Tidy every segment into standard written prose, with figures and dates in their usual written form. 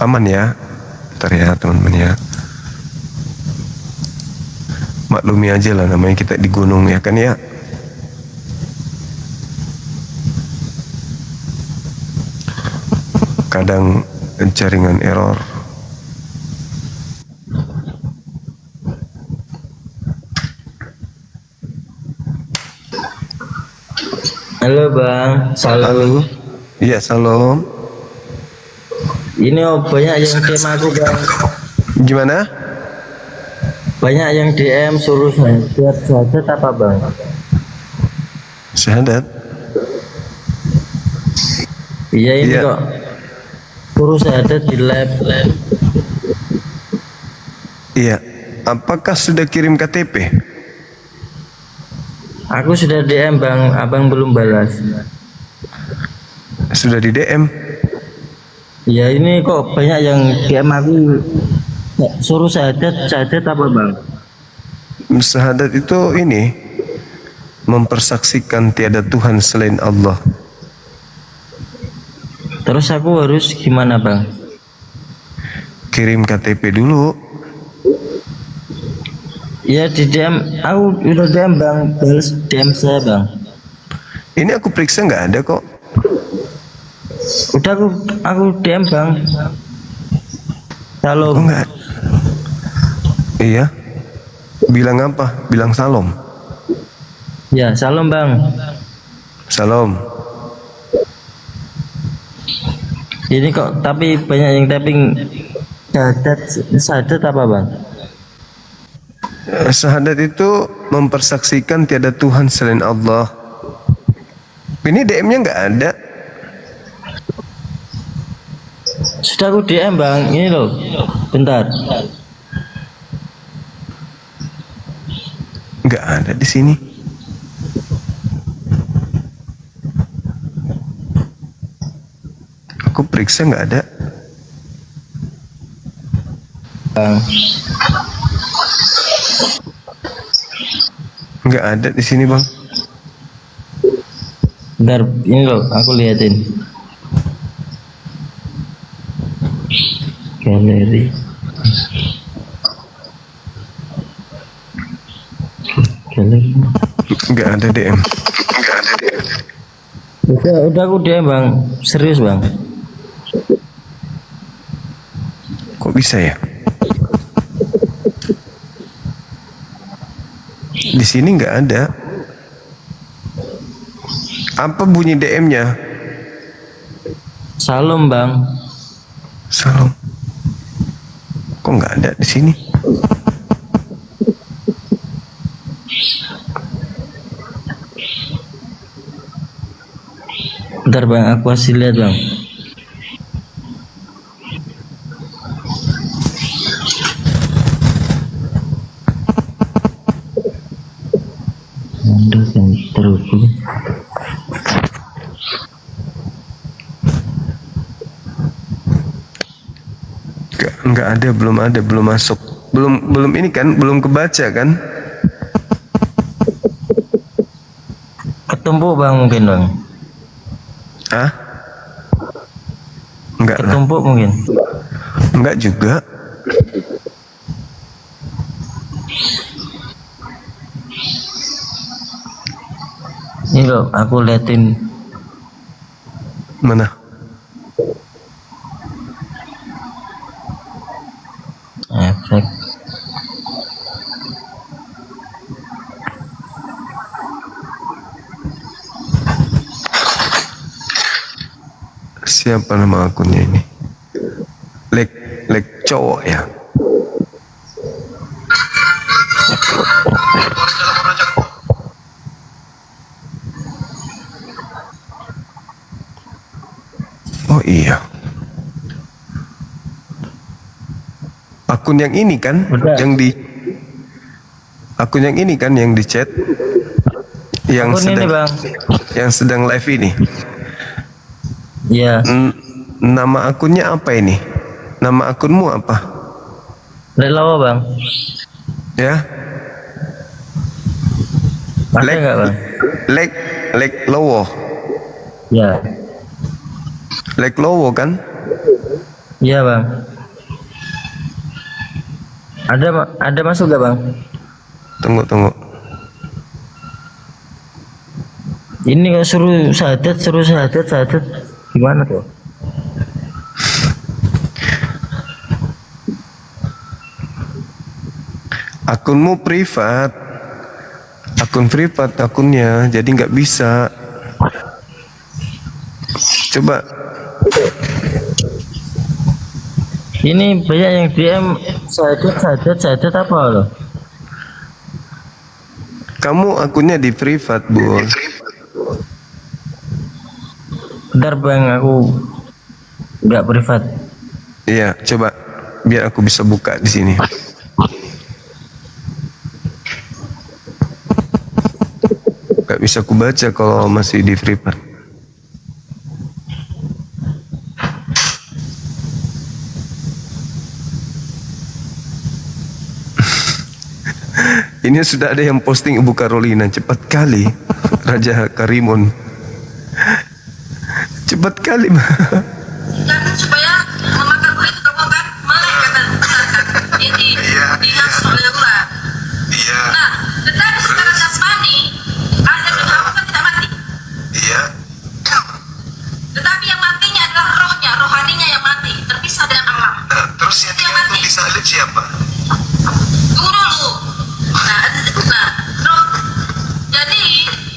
Aman ya, ntar ya teman-teman ya. Maklumi aja lah, namanya kita di gunung ya kan ya. Kadang jaringan error. Halo Bang, salam. Halo. Iya, salam. Ini banyak yang DM aku Bang. Gimana? Banyak yang DM suruh syahadat apa Bang? Syahadat? Iya ini Iya. kok suruh syahadat di lab. Iya. Apakah sudah kirim KTP? Aku sudah DM Bang, Abang belum balas. Sudah di DM? Ya ini kok banyak yang DM aku suruh syahadat apa Bang? Syahadat itu ini mempersaksikan tiada Tuhan selain Allah. Terus aku harus gimana Bang? Kirim KTP dulu. Ya di DM, aku udah DM Bang, balas DM saya Bang. Ini aku periksa nggak ada kok. Udah aku DM Bang. Oh, Salam. nggak. Iya. Bilang apa? Bilang salam. Ya salam Bang. Salam. Ini kok tapi banyak yang tapping syahadat apa Bang? Syahadat itu mempersaksikan tiada Tuhan selain Allah. Ini DM-nya nggak ada. Sudah aku DM Bang, ini loh. Bentar. Nggak ada di sini. Aku periksa nggak ada. Bang. Nggak ada di sini bang. Bentar, ini loh, aku liatin. Galeri. Galeri. Nggak ada DM. Nggak ada DM. Udah aku DM Bang, serius Bang. Kok bisa ya? Di sini nggak ada. Apa bunyi DM-nya? Salam Bang. Salam. Kok nggak ada di sini? Bentar Bang, aku kasih lihat Bang. Anda yang terhubung. Nggak ada, belum masuk. Belum ini kan, belum kebaca kan? Ketumpuk Bang mungkin Bang. Hah? Enggak lah. Ketumpuk mungkin. Enggak juga. Ini loh, aku liatin. Mana? Efek. Siapa nama akunnya ini? Lek cowok ya. Oh iya. Akun yang ini kan, Udah. akun yang ini kan yang di chat, yang Akun ini Bang. yang sedang live ini. Iya. Nama akunnya apa ini? Nama akunmu apa? Lelawa Bang. Ya, Ada nggak Bang? Lek Lowo. Ya. Lek Lowo kan? Iya bang. Ada masuk gak bang? Tunggu. Ini kok suruh syahadat. Gimana tuh? Akunmu privat. Akun privat akunnya, jadi nggak bisa. Coba. Ini banyak yang DM syahadat apa loh? Kamu akunnya di privat, Bu. Bentar bang, aku nggak privat. Iya, coba biar aku bisa buka di sini. Gak bisa aku baca kalau masih di privat. Ini sudah ada yang posting Ibu Carolina, cepat kali Raja Karimun. Cepat kali. Jangan supaya memakan buah itu kamu akan melek kata dilangsung oleh Allah. Iya. Nah, tetapi secara jasmani Adam dan Hawa kan tidak mati. Iya. Tetapi yang matinya adalah rohnya, rohaninya yang mati, terpisah dengan Allah. Terus yang digantung di salib siapa? Tunggu dulu. Roh. Jadi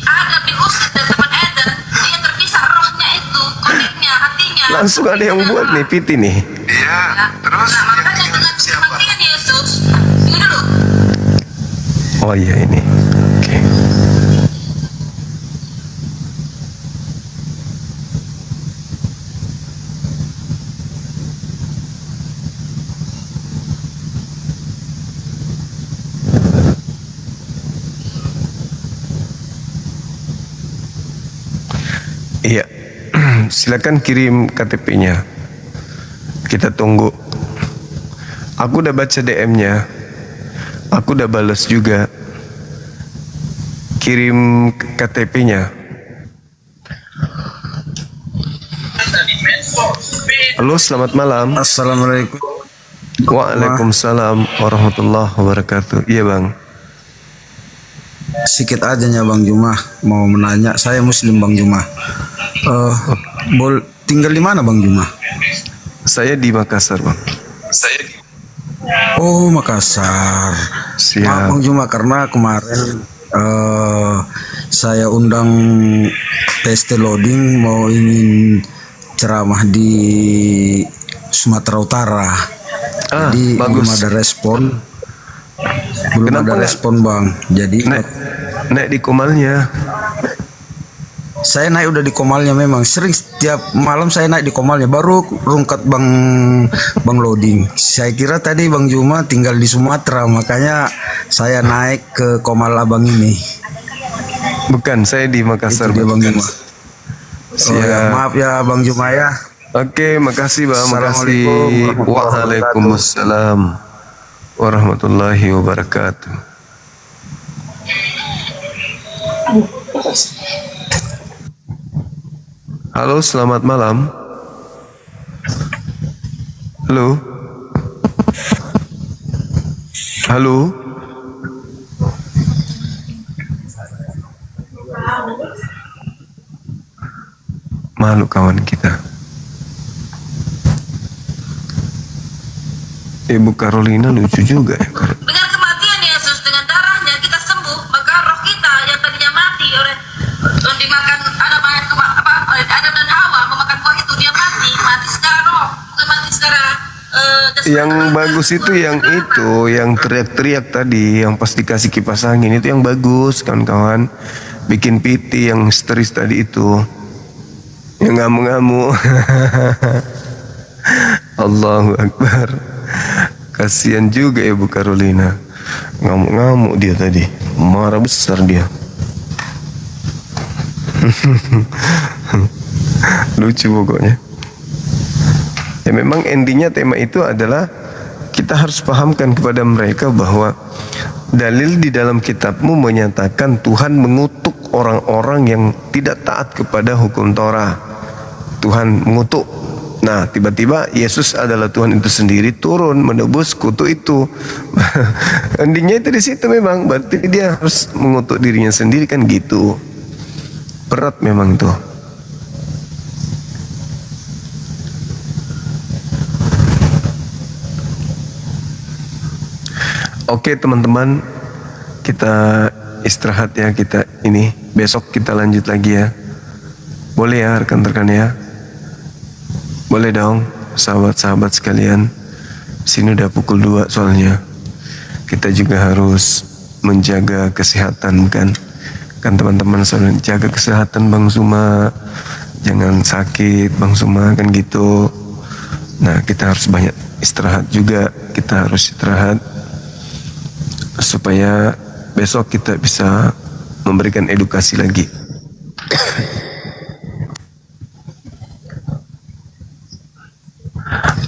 Adam diusir dari Taman Eden, dia terpisah rohnya itu, koneknya, hatinya. Langsung ada yang buat nih, Piti nih. Iya. Terus makanya dengan kematian Yesus, tunggu dulu. Oh iya ini. Oke. Iya. Silakan kirim KTP-nya. Kita tunggu. Aku udah baca DM-nya. Aku udah balas juga. Kirim KTP-nya. Halo, selamat malam. Assalamualaikum. Waalaikumsalam warahmatullahi wabarakatuh. Iya bang. Sikit aja ya Bang Juma, mau menanya. Saya Muslim Bang Juma. Tinggal di mana Bang Juma? Saya di Makassar bang. Oh Makassar. Siap. Maaf Bang Juma karena kemarin saya undang PST Loading mau ingin ceramah di Sumatera Utara. Jadi belum bagus. ada respon. Belum Kenapa ada nggak? respon Bang. Jadi Naik di komalnya. saya naik udah di Komalnya, memang sering setiap malam saya naik di Komalnya, baru rungkat Bang Loading. Saya kira tadi Bang Juma tinggal di Sumatera, makanya saya naik ke Komal Abang ini. Bukan, saya di Makassar Itu dia Bang Juma. Siap. Oh, ya, maaf ya Bang Juma ya. Oke, makasih bang. Makasih. Assalamualaikum Waalaikumsalam warahmatullahi wabarakatuh. Halo, selamat malam. Halo. Halo. Malu kawan kita. Ibu Carolina lucu juga ya. Dengan kematian Yesus, dengan darahnya kita sembuh, maka roh kita yang tadinya mati oleh dimakan Adam dan Hawa memakan buah itu, dia mati secara roh, bukan mati secara jasmani. Yang bagus itu yang teriak-teriak tadi, yang pas dikasih kipas angin itu yang bagus kawan-kawan. Bikin piti yang histeris tadi itu, yang ngamuk-ngamuk. Allahu Akbar. Kasihan juga Ibu Carolina, ngamuk-ngamuk dia tadi, marah besar dia. Lucu pokoknya. Ya memang endingnya tema itu adalah kita harus pahamkan kepada mereka bahwa dalil di dalam kitabmu menyatakan Tuhan mengutuk orang-orang yang tidak taat kepada hukum Torah. Tuhan mengutuk Nah, tiba-tiba Yesus adalah Tuhan itu sendiri turun menebus kutuk itu. Endingnya itu di situ memang. Berarti dia harus mengutuk dirinya sendiri kan gitu. Berat memang tuh. Oke teman-teman, kita istirahat ya, kita ini besok kita lanjut lagi ya. Boleh ya rekan-rekan ya? Boleh dong sahabat-sahabat sekalian. Sini udah pukul 2 soalnya. Kita juga harus menjaga kesehatan kan. Kan teman-teman selalu jaga kesehatan Bang Suma. Jangan sakit Bang Suma kan gitu. Nah kita harus banyak istirahat juga. Kita harus istirahat supaya besok kita bisa memberikan edukasi lagi.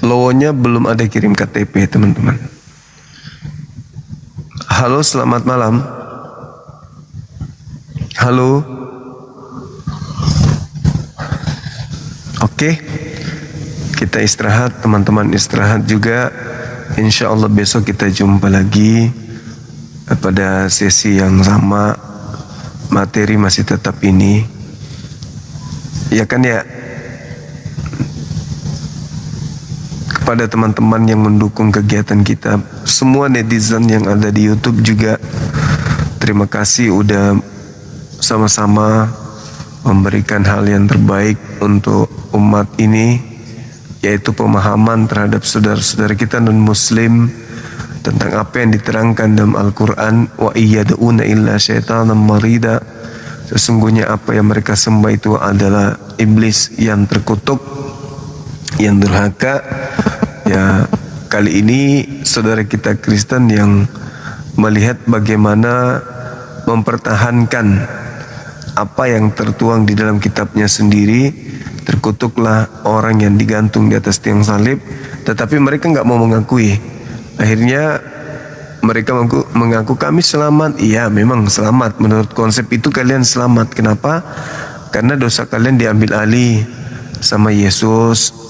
Lowonya belum ada kirim KTP teman-teman. Halo selamat malam. Halo. Oke. Kita istirahat teman-teman, istirahat juga. Insya Allah besok kita jumpa lagi pada sesi yang sama. Materi masih tetap ini. Ya kan ya. Kepada teman-teman yang mendukung kegiatan kita, semua netizen yang ada di YouTube juga, terima kasih udah sama-sama memberikan hal yang terbaik untuk umat ini, yaitu pemahaman terhadap saudara-saudara kita non-muslim tentang apa yang diterangkan dalam Al-Quran. Wa iyyad'una illa syaitanan marida. Sesungguhnya apa yang mereka sembah itu adalah iblis yang terkutuk, yang durhaka. Ya, kali ini saudara kita Kristen yang melihat bagaimana mempertahankan apa yang tertuang di dalam kitabnya sendiri. Terkutuklah orang yang digantung di atas tiang salib, tetapi mereka nggak mau mengakui. Akhirnya mereka mengaku kami selamat. Iya, memang selamat. Menurut konsep itu kalian selamat. Kenapa? Karena dosa kalian diambil alih sama Yesus.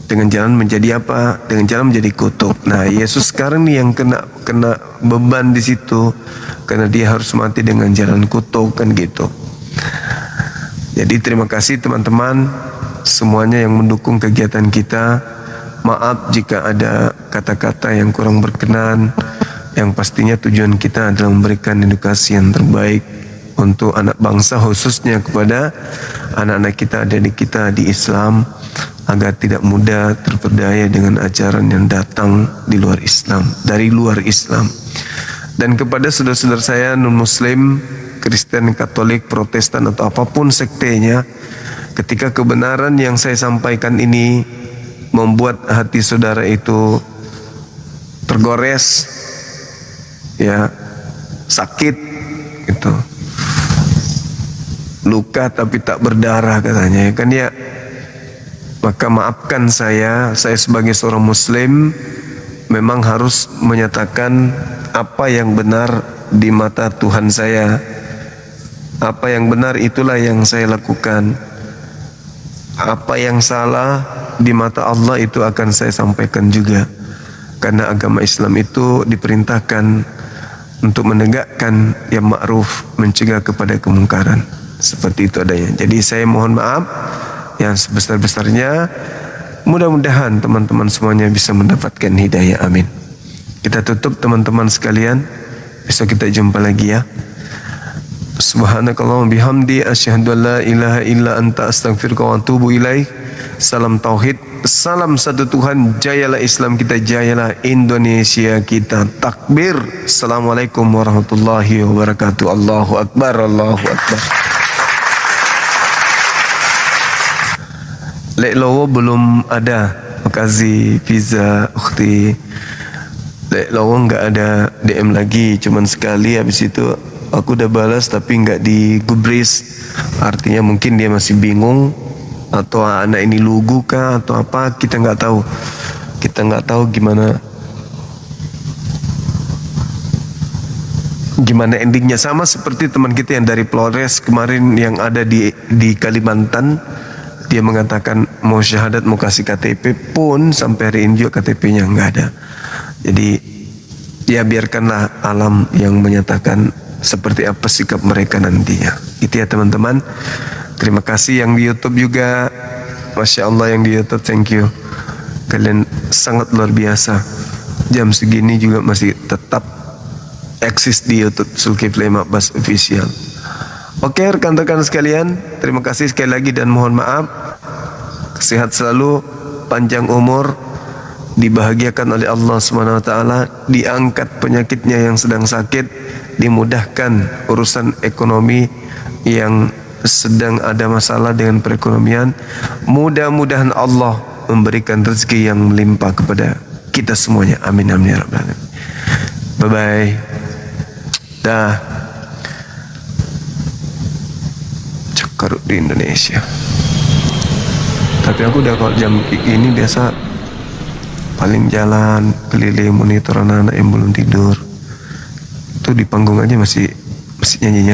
Dengan jalan menjadi apa? Dengan jalan menjadi kutuk. Nah, Yesus sekarang nih yang kena beban di situ, karena dia harus mati dengan jalan kutuk kan gitu. Jadi terima kasih teman-teman semuanya yang mendukung kegiatan kita. Maaf jika ada kata-kata yang kurang berkenan. Yang pastinya tujuan kita adalah memberikan edukasi yang terbaik untuk anak bangsa, khususnya kepada anak-anak kita, adik kita di Islam, agar tidak mudah terperdaya dengan ajaran yang datang di luar Islam, dari luar Islam. Dan kepada saudara-saudara saya non-muslim, Kristen, Katolik, Protestan atau apapun sektenya, ketika kebenaran yang saya sampaikan ini membuat hati saudara itu tergores, ya, sakit gitu, luka tapi tak berdarah katanya, ya kan ya. Maka maafkan saya sebagai seorang muslim memang harus menyatakan apa yang benar di mata Tuhan saya. Apa yang benar itulah yang saya lakukan. Apa yang salah di mata Allah itu akan saya sampaikan juga. Karena agama Islam itu diperintahkan untuk menegakkan yang ma'ruf, mencegah kepada kemungkaran. Seperti itu adanya. Jadi saya mohon maaf yang sebesar-besarnya. Mudah-mudahan teman-teman semuanya bisa mendapatkan hidayah, amin. Kita tutup teman-teman sekalian. Besok kita jumpa lagi ya. Subhanakallahumma bihamdi asyhadu an la ilaha illa anta astaghfiruka wa atubu ilaik. Salam tauhid, salam satu Tuhan, jayalah Islam kita, jayalah Indonesia kita. Takbir. Assalamualaikum warahmatullahi wabarakatuh. Allahu akbar, Allahu akbar. Lek Lowo belum ada. Makasih pizza ukhti. Lek Lowo nggak ada DM lagi, cuman sekali. Habis itu aku udah balas tapi nggak digubris. Artinya mungkin dia masih bingung, atau anak ini lugu kah atau apa, kita nggak tahu. Kita nggak tahu gimana endingnya. Sama seperti teman kita yang dari Flores kemarin yang ada di Kalimantan, dia mengatakan mau syahadat, mau kasih KTP pun sampai hari ini juga KTP-nya nggak ada. Jadi ya biarkanlah alam yang menyatakan seperti apa sikap mereka nantinya. Itu ya teman-teman. Terima kasih yang di YouTube juga. Masya Allah yang di YouTube, thank you. Kalian sangat luar biasa. Jam segini juga masih tetap eksis di YouTube Zulkifli M. Abbas Official. Oke rekan-rekan sekalian, terima kasih sekali lagi dan mohon maaf. Sehat selalu, panjang umur, dibahagiakan oleh Allah Subhanahu wa taala, diangkat penyakitnya yang sedang sakit, dimudahkan urusan ekonomi yang sedang ada masalah dengan perekonomian. Mudah-mudahan Allah memberikan rezeki yang melimpah kepada kita semuanya. Amin amin ya rabbal alamin. Bye bye. Dah. Cekarut di Indonesia. Tapi aku udah kalau jam ini biasa paling jalan keliling monitor anak-anak yang belum tidur. Tuh di panggung aja masih nyanyi-nyanyi.